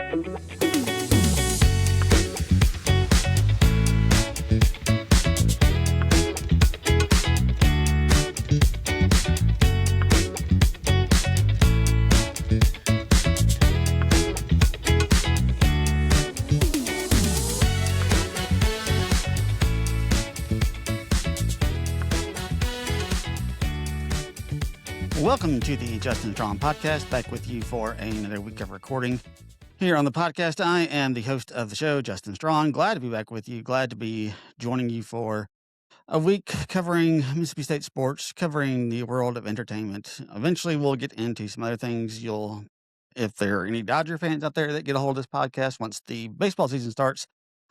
Welcome to the Justin Strong Podcast, back with you for another week of recording. Here on the podcast, I am the host of the show, Justin Strong. Glad to be back with you. Glad to be joining you for a week covering Mississippi State sports, covering the world of entertainment. Eventually, we'll get into some other things. If there are any Dodger fans out there that get a hold of this podcast once the baseball season starts,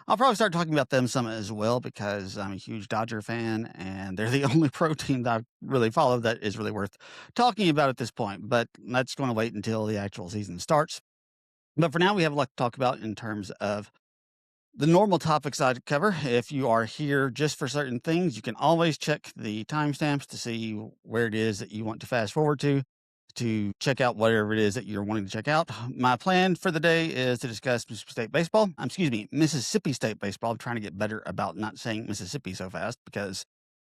I'll probably start talking about them some as well, because I'm a huge Dodger fan and they're the only pro team that I really follow that is really worth talking about at this point. But that's going to wait until the actual season starts. But for now, we have a lot to talk about in terms of the normal topics I'd cover. If you are here just for certain things, you can always check the timestamps to see where it is that you want to fast forward to check out whatever it is that you're wanting to check out. My plan for the day is to discuss Mississippi State baseball. I'm trying to get better about not saying Mississippi so fast, because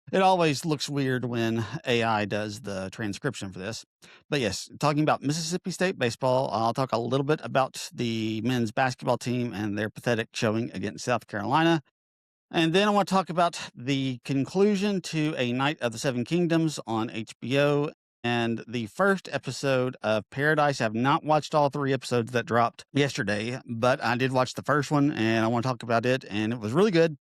it always looks weird when AI does the transcription for this. But yes, talking about Mississippi State baseball, I'll talk a little bit about the men's basketball team and their pathetic showing against South Carolina. And then I want to talk about the conclusion to A Night of the Seven Kingdoms on HBO and the first episode of Paradise. I have not watched all 3 episodes that dropped yesterday, but I did watch the first one and I want to talk about it. And it was really good,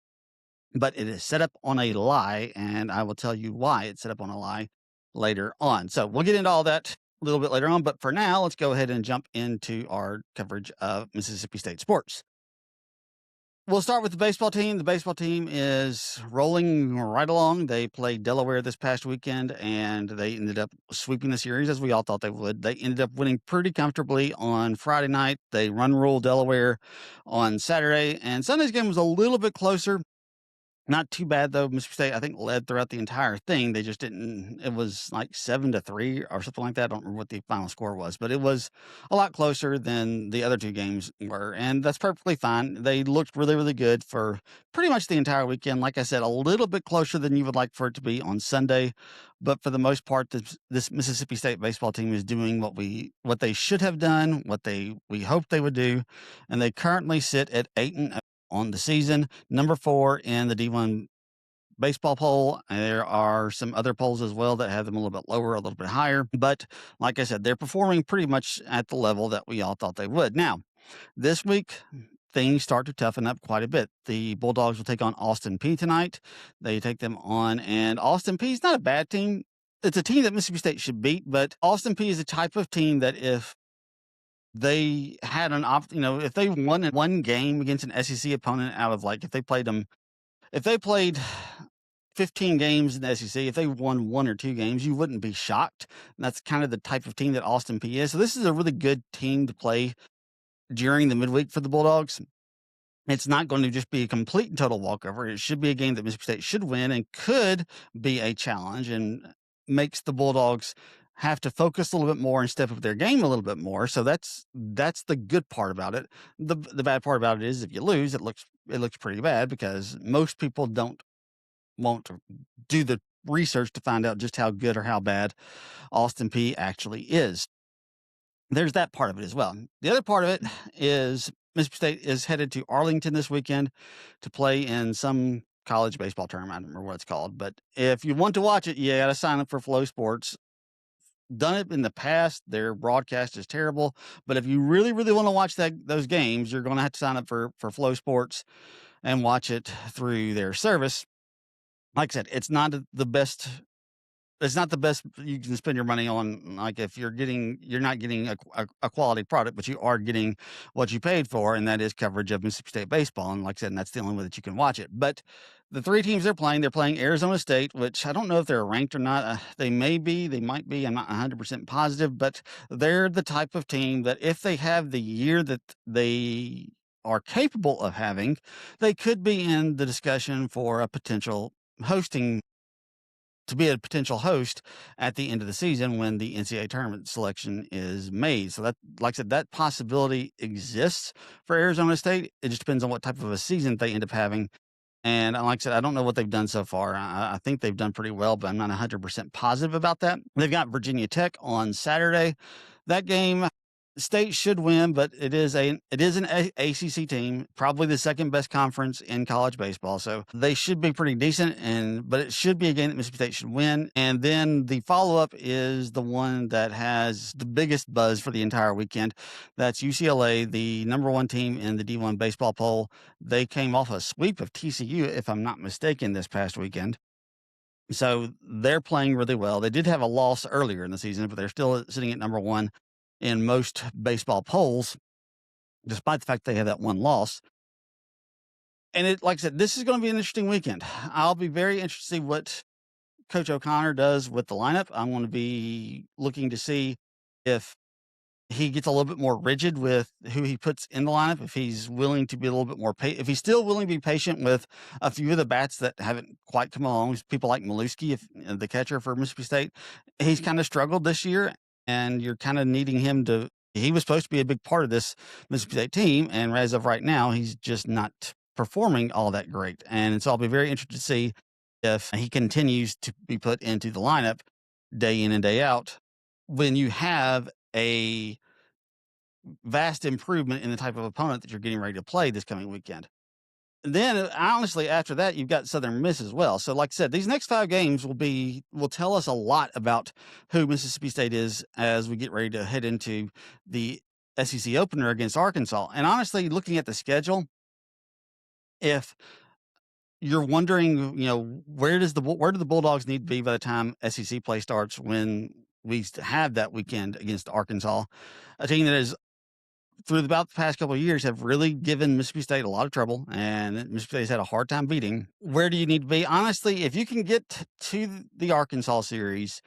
but it is set up on a lie. And I will tell you why it's set up on a lie later on. So we'll get into all that a little bit later on. But for now, let's go ahead and jump into our coverage of Mississippi State sports. We'll start with the baseball team. The baseball team is rolling right along. They played Delaware this past weekend, and they ended up sweeping the series, as we all thought they would. They ended up winning pretty comfortably on Friday night. They run-ruled Delaware on Saturday, and Sunday's game was a little bit closer. Not too bad, though. Mississippi State, I think, led throughout the entire thing. They just didn't. It was like 7-3 or something like that. I don't remember what the final score was, but it was a lot closer than the other 2 games were, and that's perfectly fine. They looked really, really good for pretty much the entire weekend. Like I said, a little bit closer than you would like for it to be on Sunday, but for the most part, this Mississippi State baseball team is doing what they should have done, what we hoped they would do, and they currently sit at 8-0 on the season, number 4 in the D1 baseball poll. There are some other polls as well that have them a little bit lower, a little bit higher. But like I said, they're performing pretty much at the level that we all thought they would. Now, this week, things start to toughen up quite a bit. The Bulldogs will take on Austin Peay tonight. They take them on, and Austin Peay is not a bad team. It's a team that Mississippi State should beat, but Austin Peay is the type of team that if they had if they won one game against an SEC opponent out of if they played 15 games in the SEC, if they won 1 or 2 games, you wouldn't be shocked. And that's kind of the type of team that Austin Peay is. So this is a really good team to play during the midweek for the Bulldogs. It's not going to just be a complete and total walkover. It should be a game that Mississippi State should win and could be a challenge, and makes the Bulldogs have to focus a little bit more and step up their game a little bit more. So that's the good part about it. The bad part about it is if you lose, it looks pretty bad, because most people won't do the research to find out just how good or how bad Austin Peay actually is. There's that part of it as well. The other part of it is Mississippi State is headed to Arlington this weekend to play in some college baseball tournament. I don't remember what it's called, but if you want to watch it, you got to sign up for Flow Sports. Done it in the past. Their broadcast is terrible, but if you really, really want to watch those games, you're going to have to sign up for Flow Sports and watch it through their service. Like I said, it's not the best. It's not the best you can spend your money on. Like if you're not getting a quality product, but you are getting what you paid for, and that is coverage of Mississippi State baseball. And like I said, and that's the only way that you can watch it. But the 3 teams they're playing Arizona State, which I don't know if they're ranked or not. They might be. I'm not 100% positive, but they're the type of team that if they have the year that they are capable of having, they could be in the discussion for a potential hosting to be a potential host at the end of the season when the NCAA tournament selection is made. So that, like I said, that possibility exists for Arizona State. It just depends on what type of a season they end up having. And like I said, I don't know what they've done so far. I think they've done pretty well, but I'm not 100% positive about that. They've got Virginia Tech on Saturday. That game, State should win, but it is an ACC team, probably the second best conference in college baseball. So they should be pretty decent, but it should be a game that Mississippi State should win. And then the follow-up is the one that has the biggest buzz for the entire weekend. That's UCLA, the number one team in the D1 baseball poll. They came off a sweep of TCU, if I'm not mistaken, this past weekend. So they're playing really well. They did have a loss earlier in the season, but they're still sitting at number one in most baseball polls, despite the fact they have that one loss. And like I said, this is going to be an interesting weekend. I'll be very interested to see what Coach O'Connor does with the lineup. I'm going to be looking to see if he gets a little bit more rigid with who he puts in the lineup, if he's willing to be a little bit more if he's still willing to be patient with a few of the bats that haven't quite come along. People like Maluski, the catcher for Mississippi State, he's kind of struggled this year, and you're kind of needing him to. He was supposed to be a big part of this Mississippi State team, and as of right now, he's just not performing all that great. And so I'll be very interested to see if he continues to be put into the lineup day in and day out when you have a vast improvement in the type of opponent that you're getting ready to play this coming weekend. And then honestly, after that, you've got Southern Miss as well. So like I said, these next 5 games will tell us a lot about who Mississippi State is as we get ready to head into the SEC opener against Arkansas. And honestly, looking at the schedule, if you're wondering, where do the Bulldogs need to be by the time SEC play starts when we have that weekend against Arkansas, a team that is through about the past couple of years have really given Mississippi State a lot of trouble, and Mississippi State's had a hard time beating. Where do you need to be? Honestly, if you can get to the Arkansas series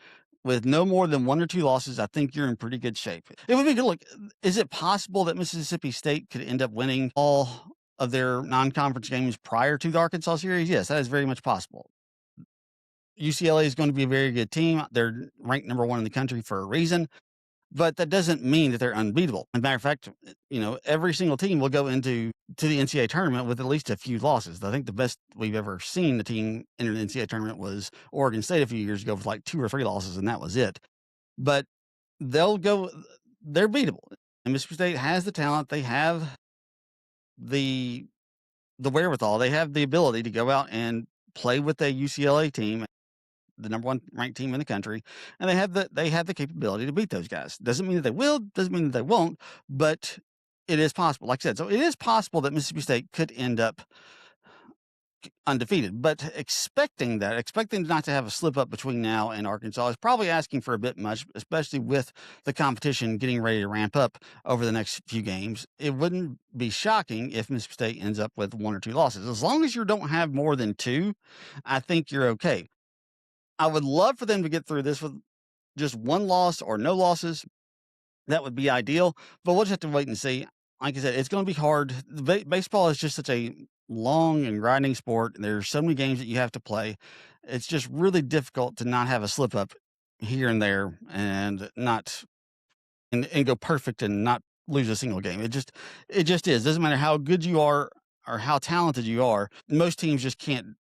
with no more than 1 or 2 losses, I think you're in pretty good shape. It would be good. Look, is it possible that Mississippi State could end up winning all of their non-conference games prior to the Arkansas series? Yes, that is very much possible. UCLA is going to be a very good team. They're ranked number 1 in the country for a reason. But that doesn't mean that they're unbeatable. As a matter of fact, every single team will go into the NCAA tournament with at least a few losses. I think the best we've ever seen the team enter the NCAA tournament was Oregon State a few years ago with like 2 or 3 losses, and that was it. But they're beatable. And Mississippi State has the talent. They have the wherewithal. They have the ability to go out and play with a UCLA team, the number 1 ranked team in the country, and they have the capability to beat those guys. Doesn't mean that they will, doesn't mean that they won't, but it is possible. Like I said, so it is possible that Mississippi State could end up undefeated, but expecting not to have a slip up between now and Arkansas is probably asking for a bit much, especially with the competition getting ready to ramp up over the next few games. It wouldn't be shocking if Mississippi State ends up with 1 or 2 losses. As long as you don't have more than 2, I think you're okay. I would love for them to get through this with just 1 loss or no losses. That would be ideal, but we'll just have to wait and see. Like I said, it's going to be hard. Baseball is just such a long and grinding sport. There's so many games that you have to play. It's just really difficult to not have a slip up here and there and go perfect and not lose a single game. It just is. Doesn't matter how good you are or how talented you are. Most teams just can't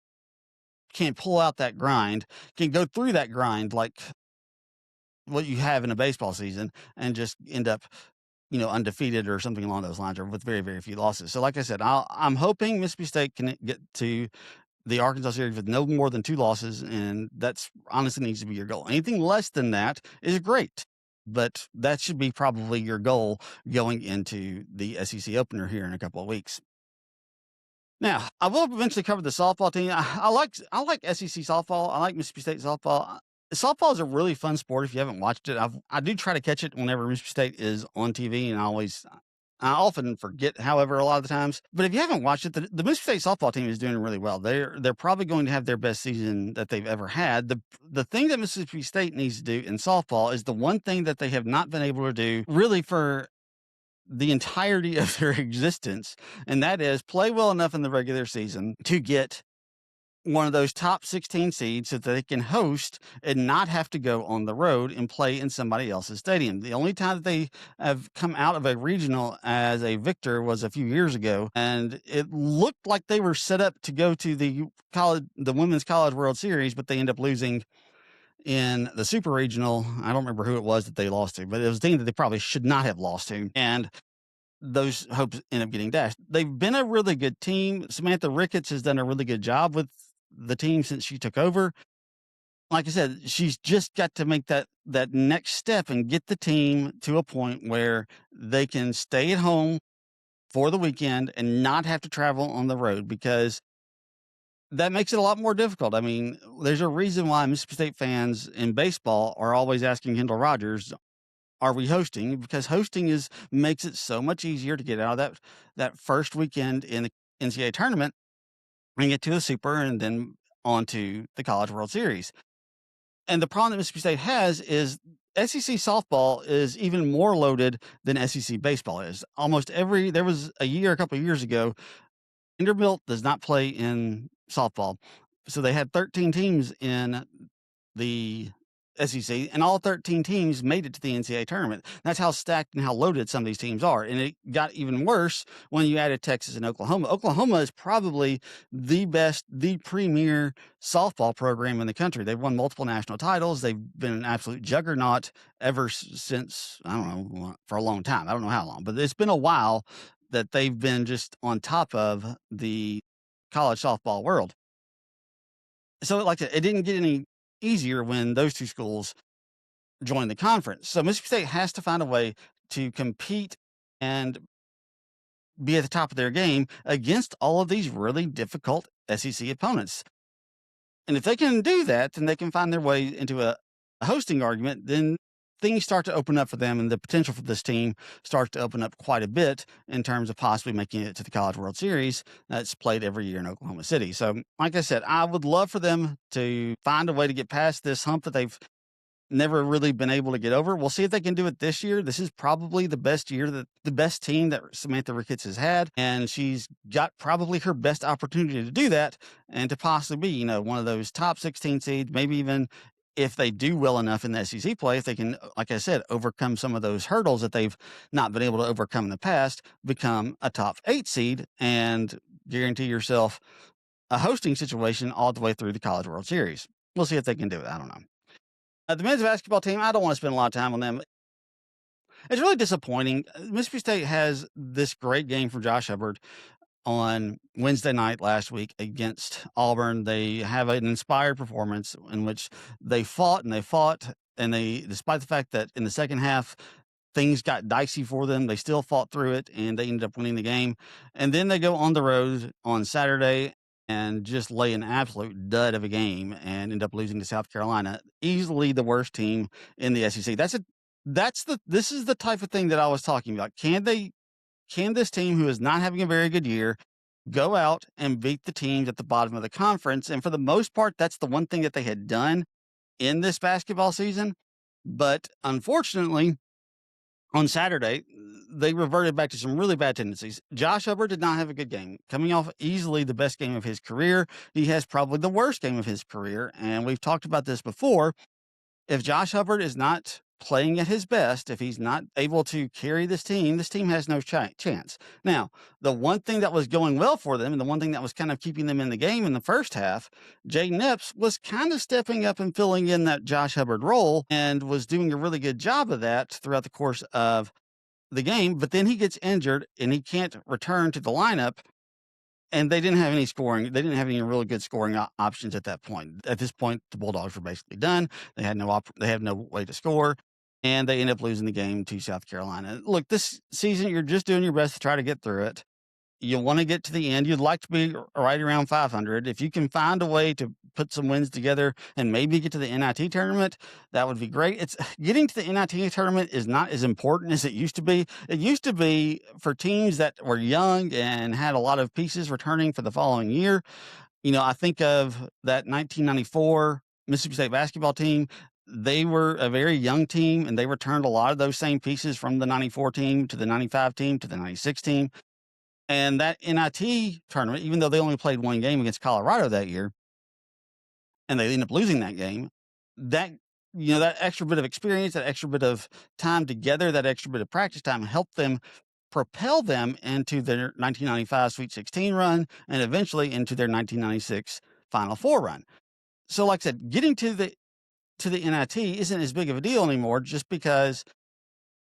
pull out that grind, can go through that grind like what you have in a baseball season and just end up, undefeated or something along those lines, or with very, very few losses. So like I said, I'm hoping Mississippi State can get to the Arkansas series with no more than 2 losses, and that's honestly needs to be your goal. Anything less than that is great, but that should be probably your goal going into the SEC opener here in a couple of weeks. Now, I will eventually cover the softball team. I like SEC softball. I like Mississippi State softball. Softball is a really fun sport if you haven't watched it. I do try to catch it whenever Mississippi State is on TV, and I often forget, however, a lot of the times. But if you haven't watched it, the Mississippi State softball team is doing really well. They're probably going to have their best season that they've ever had. The thing that Mississippi State needs to do in softball is the one thing that they have not been able to do really for the entirety of their existence, and that is play well enough in the regular season to get one of those top 16 seeds so that they can host and not have to go on the road and play in somebody else's stadium. The only time that they have come out of a regional as a victor was a few years ago, and it looked like they were set up to go to the Women's College World Series, but they end up losing in the super regional. I don't remember who it was that they lost to, but it was a team that they probably should not have lost to. And those hopes end up getting dashed. They've been a really good team. Samantha Ricketts has done a really good job with the team since she took over. Like I said, she's just got to make that next step and get the team to a point where they can stay at home for the weekend and not have to travel on the road, because that makes it a lot more difficult. I mean, there's a reason why Mississippi State fans in baseball are always asking Kendall Rogers, are we hosting? Because hosting makes it so much easier to get out of that first weekend in the NCAA tournament and get to the Super and then on to the College World Series. And the problem that Mississippi State has is SEC softball is even more loaded than SEC baseball is. There was a couple of years ago, Vanderbilt does not play in softball. So they had 13 teams in the SEC, and all 13 teams made it to the NCAA tournament. That's how stacked and how loaded some of these teams are. And it got even worse when you added Texas and Oklahoma. Oklahoma is probably the premier softball program in the country. They've won multiple national titles. They've been an absolute juggernaut ever since, I don't know, for a long time. I don't know how long, but it's been a while that they've been just on top of the college softball world. So like it didn't get any easier when those two schools joined the conference. So Mississippi State has to find a way to compete and be at the top of their game against all of these really difficult SEC opponents. And if they can do that, then they can find their way into a hosting argument. Then things start to open up for them, and the potential for this team starts to open up quite a bit in terms of possibly making it to the College World Series that's played every year in Oklahoma City. So, like I said, I would love for them to find a way to get past this hump that they've never really been able to get over. We'll see if they can do it this year. This is probably the best team that Samantha Ricketts has had, and she's got probably her best opportunity to do that and to possibly be, one of those top 16 seeds, maybe even if they do well enough in the SEC play, if they can, like I said, overcome some of those hurdles that they've not been able to overcome in the past, become a top 8 seed and guarantee yourself a hosting situation all the way through the College World Series. We'll see if they can do it. I don't know. The men's basketball team, I don't want to spend a lot of time on them. It's really disappointing. Mississippi State has this great game from Josh Hubbard on Wednesday night last week against Auburn. They have an inspired performance in which they fought, and they, despite the fact that in the second half, things got dicey for them, they still fought through it, and they ended up winning the game. And then they go on the road on Saturday and just lay an absolute dud of a game and end up losing to South Carolina, easily the worst team in the SEC. This is the type of thing that I was talking about. Can this team, who is not having a very good year, go out and beat the teams at the bottom of the conference? And for the most part, that's the one thing that they had done in this basketball season. But unfortunately, on Saturday, they reverted back to some really bad tendencies. Josh Hubbard did not have a good game. Coming off easily the best game of his career, he has probably the worst game of his career. And we've talked about this before. If Josh Hubbard is not playing at his best, if he's not able to carry this team has no chance. Now, the one thing that was going well for them, and the one thing that was kind of keeping them in the game in the first half, Jay Nips was kind of stepping up and filling in that Josh Hubbard role and was doing a really good job of that throughout the course of the game. But then he gets injured and he can't return to the lineup. And they didn't have any scoring. They didn't have any really good scoring options at that point. At this point, the Bulldogs were basically done. They had no way to score, and they ended up losing the game to South Carolina. Look, this season, you're just doing your best to try to get through it. You want to get to the end. You'd like to be right around 500. If you can find a way to put some wins together and maybe get to the NIT tournament, that would be great. It's getting to the NIT tournament is not as important as it used to be. It used to be for teams that were young and had a lot of pieces returning for the following year. I think of that 1994 Mississippi State basketball team. They were a very young team, and they returned a lot of those same pieces from the 94 team to the 95 team to the 96 team. And that NIT tournament, even though they only played one game against Colorado that year, and they end up losing that game, that that extra bit of experience, that extra bit of time together, that extra bit of practice time helped them propel them into their 1995 Sweet 16 run and eventually into their 1996 Final Four run. So, like I said, getting to the NIT isn't as big of a deal anymore, just because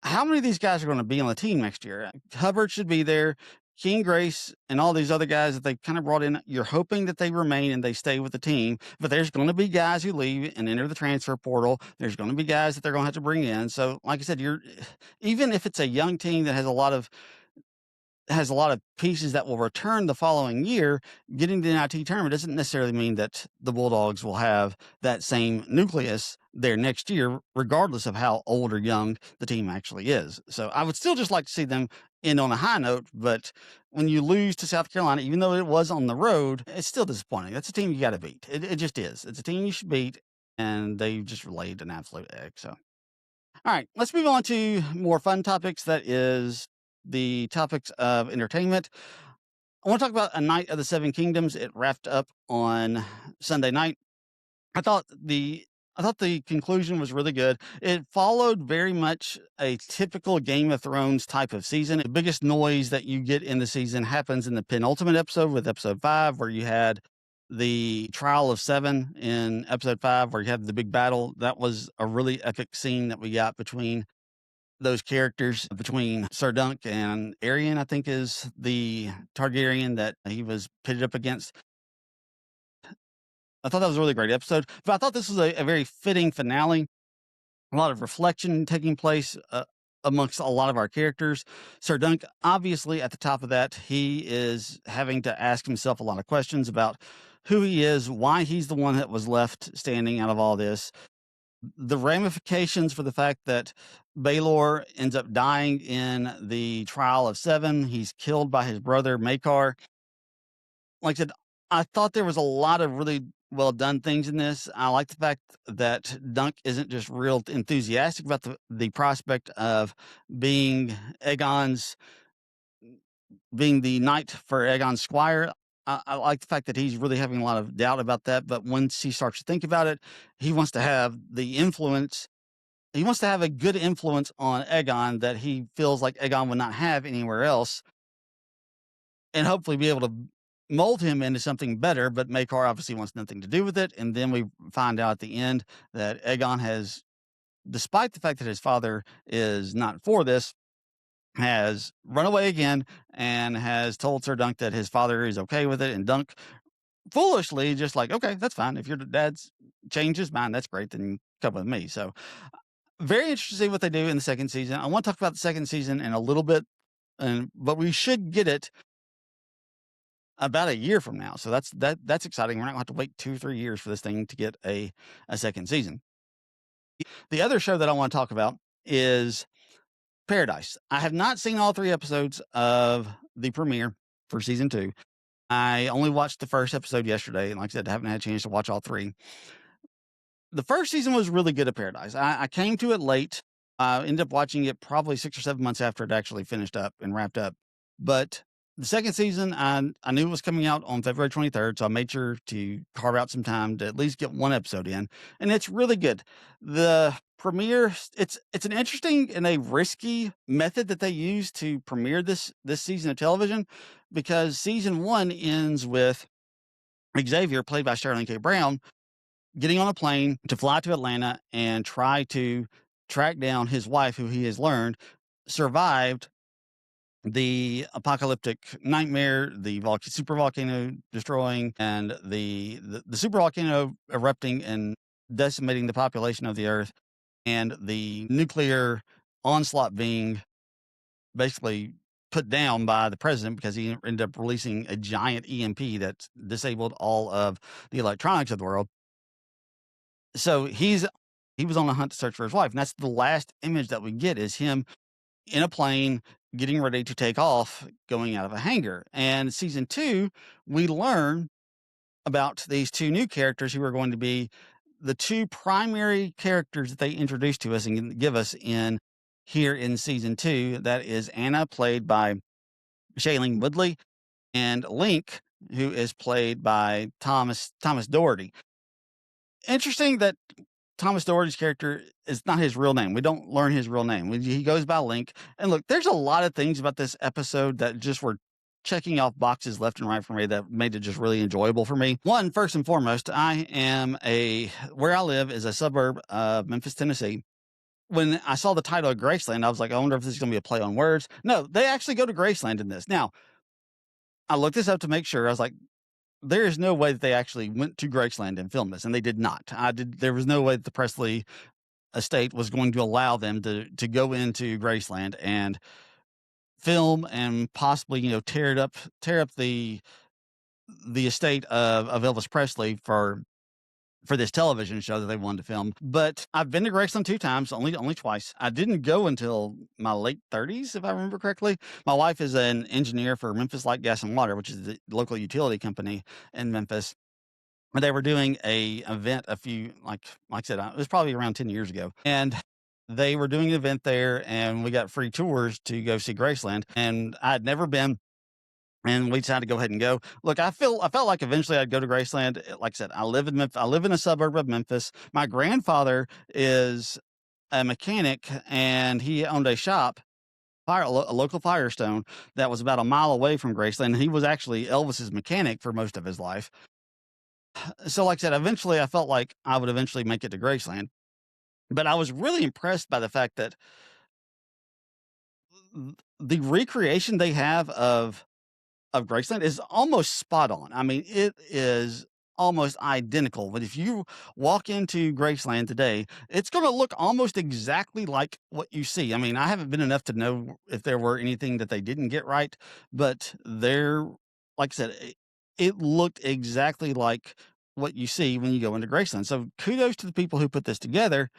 how many of these guys are going to be on the team next year? Hubbard should be there. King Grace and all these other guys that they've kind of brought in, you're hoping that they remain and they stay with the team. But there's going to be guys who leave and enter the transfer portal. There's going to be guys that they're going to have to bring in. So, like I said, even if it's a young team that has a lot of pieces that will return the following year, getting to the NIT tournament doesn't necessarily mean that the Bulldogs will have that same nucleus there next year, regardless of how old or young the team actually is. So I would still just like to see them end on a high note, but when you lose to South Carolina, even though it was on the road, it's still disappointing. That's a team you got to beat. It just is. It's a team you should beat, and they just laid an absolute egg. So, all right, let's move on to more fun topics. That is the topics of entertainment. I want to talk about A Night of the Seven Kingdoms. It wrapped up on Sunday night. I thought the conclusion was really good. It followed very much a typical Game of Thrones type of season. The biggest noise that you get in the season happens in the penultimate episode with episode 5, where you had the trial of 7 in episode 5, where you had the big battle. That was a really epic scene that we got between those characters, between Sir Dunk and Aerion, I think is the Targaryen that he was pitted up against. I thought that was a really great episode, but I thought this was a very fitting finale. A lot of reflection taking place amongst a lot of our characters. Sir Dunk, obviously at the top of that, he is having to ask himself a lot of questions about who he is, why he's the one that was left standing out of all this, the ramifications for the fact that Baelor ends up dying in the trial of 7. He's killed by his brother Maekar. Like I said, I thought there was a lot of really well done things in this. I like the fact that Dunk isn't just real enthusiastic about the prospect of being being the knight for Aegon's squire. I like the fact that he's really having a lot of doubt about that. But once he starts to think about it, he wants to have the influence. He wants to have a good influence on Aegon that he feels like Aegon would not have anywhere else, and hopefully be able to mold him into something better. But Maekar obviously wants nothing to do with it. And then we find out at the end that Aegon has, despite the fact that his father is not for this, has run away again and has told Sir Dunk that his father is okay with it. And Dunk foolishly just like, okay, that's fine. If your dad's changed his mind, that's great. Then come with me. So very interested to see what they do in the second season. I want to talk about the second season in a little bit, but we should get it about a year from now. So that's exciting. We're not going to have to wait 2-3 years for this thing to get a second season. The other show that I want to talk about is Paradise. I have not seen all 3 episodes of the premiere for season 2. I only watched the first episode yesterday, and like I said, I haven't had a chance to watch all 3. The first season was really good at Paradise. I came to it late. I ended up watching it probably 6 or 7 months after it actually finished up and wrapped up. But the second season, I knew it was coming out on February 23rd, so I made sure to carve out some time to at least get 1 episode in, and it's really good. The premiere, it's an interesting and a risky method that they use to premiere this season of television, because season 1 ends with Xavier, played by Sterling K. Brown, getting on a plane to fly to Atlanta and try to track down his wife, who he has learned survived the apocalyptic nightmare, the super volcano destroying, and the super volcano erupting and decimating the population of the earth, and the nuclear onslaught being basically put down by the president because he ended up releasing a giant EMP that disabled all of the electronics of the world. So he was on a hunt to search for his wife, and that's the last image that we get is him in a plane getting ready to take off, going out of a hangar. And season 2, we learn about these 2 new characters who are going to be the 2 primary characters that they introduce to us and give us here in season 2. That is Anna, played by Shailene Woodley, and Link, who is played by Thomas Doherty. Interesting that Thomas Doherty's character is not his real name. We don't learn his real name. He goes by Link. And look, there's a lot of things about this episode that just were checking off boxes left and right for me that made it just really enjoyable for me. One, first and foremost, where I live is a suburb of Memphis, Tennessee. When I saw the title of Graceland, I was like, I wonder if this is going to be a play on words. No, they actually go to Graceland in this. Now, I looked this up to make sure. I was like, there is no way that they actually went to Graceland and filmed this, and they did not. There was no way that the Presley estate was going to allow them to go into Graceland and film and possibly, tear up the estate of Elvis Presley for this television show that they wanted to film. But I've been to Graceland 2 times, only twice. I didn't go until my late 30s, if I remember correctly. My wife is an engineer for Memphis Light, Gas, and Water, which is the local utility company in Memphis. And they were doing a event like I said, it was probably around 10 years ago. And they were doing an event there, and we got free tours to go see Graceland. And I'd never been. And we decided to go ahead and go. Look, I felt like eventually I'd go to Graceland. Like I said, I live in Memphis. I live in a suburb of Memphis. My grandfather is a mechanic, and he owned a shop, a local Firestone, that was about a mile away from Graceland. He was actually Elvis's mechanic for most of his life. So, like I said, eventually I felt like I would eventually make it to Graceland. But I was really impressed by the fact that the recreation they have of Graceland is almost spot on. I mean, it is almost identical. But if you walk into Graceland today, it's going to look almost exactly like what you see. I mean, I haven't been enough to know if there were anything that they didn't get right, but like I said, it looked exactly like what you see when you go into Graceland. So kudos to the people who put this together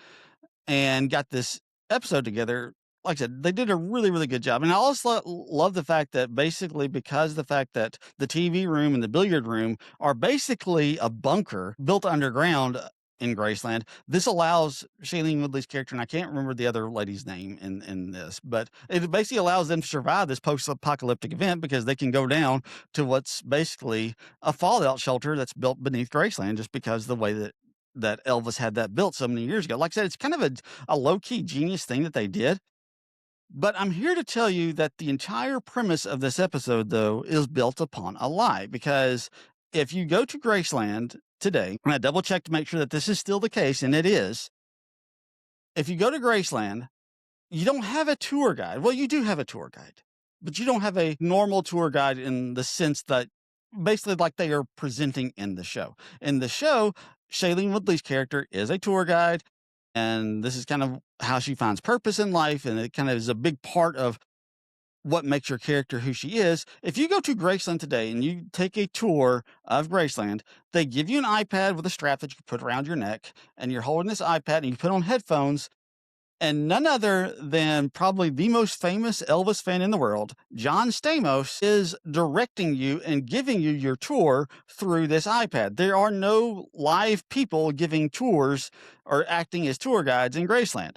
and got this episode together. Like I said, they did a really, really good job. And I also love the fact that basically, because of the fact that the TV room and the billiard room are basically a bunker built underground in Graceland, this allows Shailene Woodley's character, and I can't remember the other lady's name in this, but it basically allows them to survive this post-apocalyptic event because they can go down to what's basically a fallout shelter that's built beneath Graceland, just because of the way that Elvis had that built so many years ago. Like I said, it's kind of a low-key genius thing that they did. But I'm here to tell you that the entire premise of this episode, though, is built upon a lie. Because if you go to Graceland today, and I double checked to make sure that this is still the case, and it is, if you go to Graceland, you don't have a tour guide. Well, you do have a tour guide, but you don't have a normal tour guide in the sense that basically like they are presenting in the show. In the show, Shailene Woodley's character is a tour guide, and this is kind of how she finds purpose in life, and it kind of is a big part of what makes your character who she is. If you go to Graceland today and you take a tour of Graceland, they give you an iPad with a strap that you can put around your neck, and you're holding this iPad and you put on headphones, and none other than probably the most famous Elvis fan in the world, John Stamos, is directing you and giving you your tour through this iPad. There are no live people giving tours or acting as tour guides in Graceland.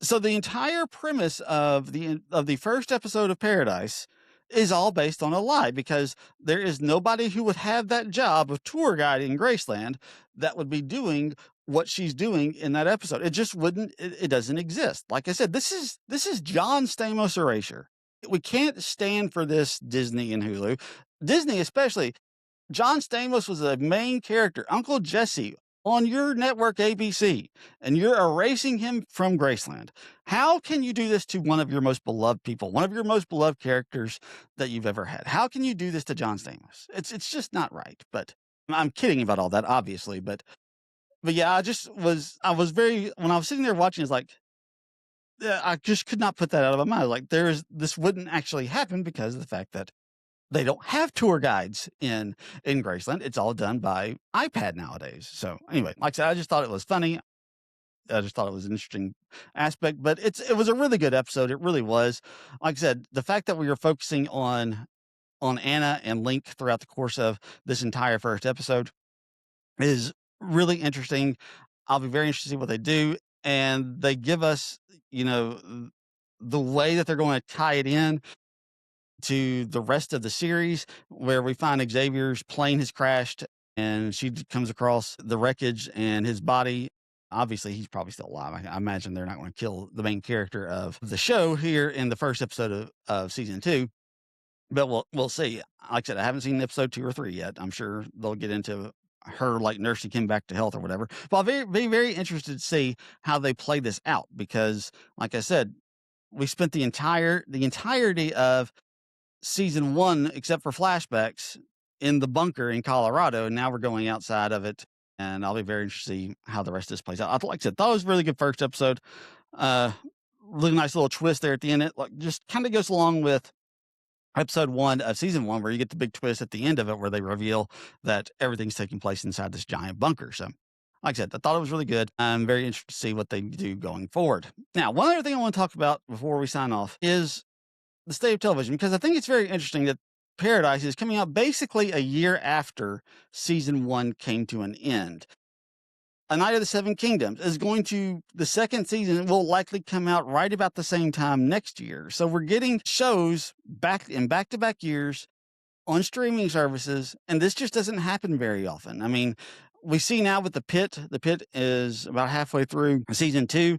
So the entire premise of the first episode of Paradise is all based on a lie, because there is nobody who would have that job of tour guide in Graceland that would be doing what she's doing in that episode. It just wouldn't. It doesn't exist. Like I said, this is John Stamos erasure. We can't stand for this, Disney and Hulu. Disney especially. John Stamos was a main character, Uncle Jesse, on your network ABC, and you're erasing him from Graceland. How can you do this to one of your most beloved people, one of your most beloved characters that you've ever had? How can you do this to John Stamos? It's just not right. But I'm kidding about all that, obviously. But yeah, I was very, when I was sitting there watching, it's like, yeah, I just could not put that out of my mind. Like, this wouldn't actually happen because of the fact that they don't have tour guides in Graceland. It's all done by iPad nowadays. So anyway, like I said, I just thought it was funny. I just thought it was an interesting aspect, but it was a really good episode. It really was. Like I said, the fact that we were focusing on Anna and Link throughout the course of this entire first episode is really interesting. I'll be very interested to see what they do. And they give us, the way that they're going to tie it in to the rest of the series, where we find Xavier's plane has crashed and she comes across the wreckage and his body. Obviously, he's probably still alive. I imagine they're not going to kill the main character of the show here in the first episode of season 2. But we'll see. Like I said, I haven't seen episode 2 or 3 yet. I'm sure they'll get into her like nursing him back to health or whatever. But I'll be very interested to see how they play this out, because, like I said, we spent the entirety of season 1, except for flashbacks, in the bunker in Colorado, and now we're going outside of it. And I'll be very interested to see how the rest of this plays out. Like I said, thought it was a really good first episode. Really nice little twist there at the end. It like just kind of goes along with episode 1 of season 1, where you get the big twist at the end of it, where they reveal that everything's taking place inside this giant bunker. So, like I said, I thought it was really good. I'm very interested to see what they do going forward. Now, one other thing I want to talk about before we sign off is the state of television, because I think it's very interesting that Paradise is coming out basically a year after season 1 came to an end. A Night of the Seven Kingdoms is the second season will likely come out right about the same time next year. So we're getting shows back-to-back years on streaming services, and this just doesn't happen very often. I mean, we see now with The Pitt is about halfway through season 2.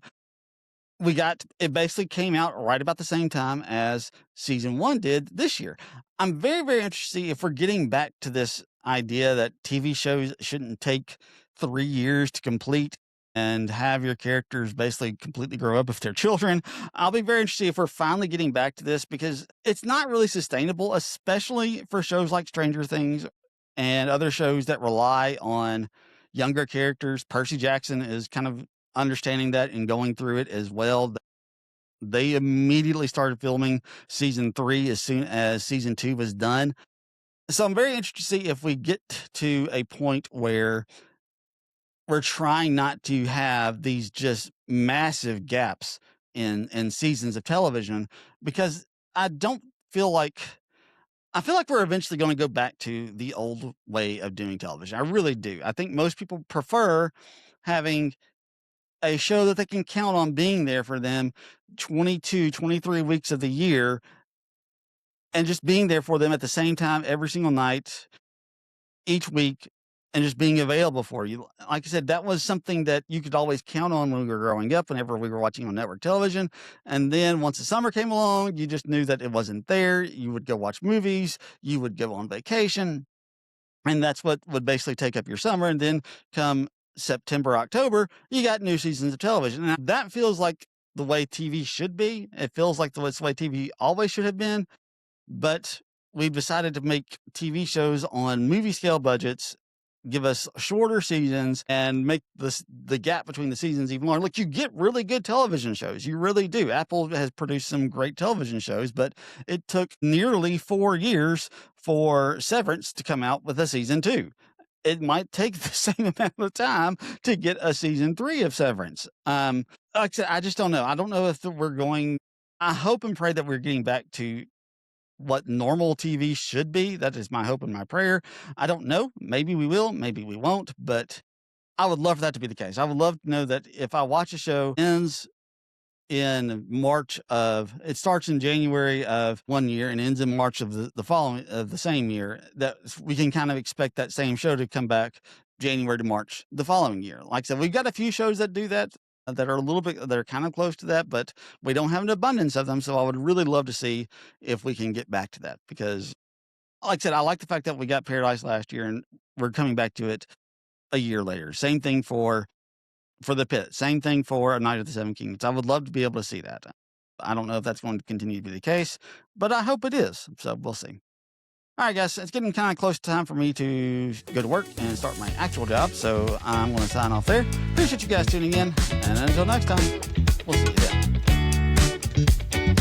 It basically came out right about the same time as season 1 did this year. I'm very, very interested to see if we're getting back to this idea that TV shows shouldn't take 3 years to complete and have your characters basically completely grow up if they're children. I'll be very interested if we're finally getting back to this, because it's not really sustainable, especially for shows like Stranger Things and other shows that rely on younger characters. Percy Jackson is kind of understanding that and going through it as well. They immediately started filming season 3 as soon as season 2 was done. So I'm very interested to see if we get to a point where we're trying not to have these just massive gaps in seasons of television, because I feel like we're eventually going to go back to the old way of doing television. I really do. I think most people prefer having a show that they can count on being there for them 22, 23 weeks of the year, and just being there for them at the same time every single night, each week, and just being available for you. Like I said, that was something that you could always count on when we were growing up, whenever we were watching on network television. And then once the summer came along, you just knew that it wasn't there. You would go watch movies, you would go on vacation, and that's what would basically take up your summer. And then come September, October, you got new seasons of television. And that feels like the way TV should be. It feels like the way TV always should have been. But we've decided to make TV shows on movie scale budgets, give us shorter seasons, and make the gap between the seasons even longer. Look, you get really good television shows. You really do. Apple has produced some great television shows, but it took nearly 4 years for Severance to come out with a season 2. It might take the same amount of time to get a season 3 of Severance. Like I said, I just don't know. I don't know if I hope and pray that we're getting back to what normal TV should be. That is my hope and my prayer. I don't know. Maybe we will, maybe we won't, but I would love for that to be the case. I would love to know that if I watch a show ends in it starts in January of one year and ends in March of the same year, that we can kind of expect that same show to come back January to March the following year. Like I said, we've got a few shows that do that, that are kind of close to that, but we don't have an abundance of them. So I would really love to see if we can get back to that, because like I said, I like the fact that we got Paradise last year and we're coming back to it a year later. Same thing for The Pit. Same thing for A Night of the Seven Kingdoms. I would love to be able to see that. I don't know if that's going to continue to be the case, but I hope it is. So we'll see. All right, guys, it's getting kind of close to time for me to go to work and start my actual job. So I'm going to sign off there. Appreciate you guys tuning in. And until next time, we'll see you then.